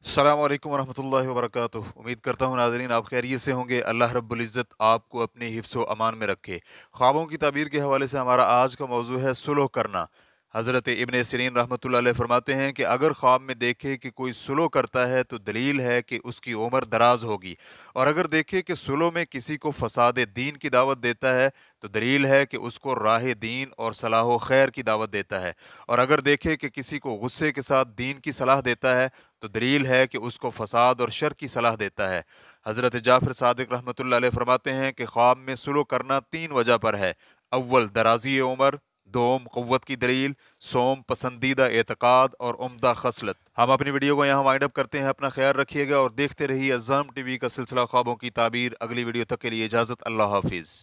अस्सलाम वालेकुम वरहमतुल्लाहि वबरकातुहू। उम्मीद करता हूँ नाज़रीन आप खैरियत से होंगे। अल्लाह रब्बुल इज़्ज़त आपको अपने हिफ्ज़ व अमान में रखे। ख्वाबों की ताबीर के हवाले से हमारा आज का मौज़ू है सुलह करना। हज़रत इब्न सिरीन रहमतुल्लाह अलैह फरमाते हैं कि अगर ख्वाब में देखे कि कोई सुलह करता है तो दलील है कि उसकी उम्र दराज होगी, और अगर देखे कि सुलह में किसी को फ़साद दीन की दावत देता है तो दलील है कि उसको राह दीन और सलाह व खैर की दावत देता है, और अगर देखे कि किसी को गुस्से के साथ दीन की सलाह देता है तो दलील है कि उसको फसाद और शर की सलाह देता है। हज़रत जाफ़र सादिक रहमतुल्लाह अलैह फरमाते हैं कि ख्वाब में सुलह करना 3 वजह पर है। अव्वल दराज़ी उम्र, दोम क़ुव्वत की दलील, सोम पसंदीदा एतक़ाद और उम्दा खसलत। हम अपनी वीडियो को यहाँ वाइंड अप करते हैं। अपना ख्याल रखिएगा और देखते रहिए अज़्ज़ाम टीवी का सिलसिला ख्वाबों की ताबीर। अगली वीडियो तक के लिए इजाज़त। अल्लाह हाफ़िज़।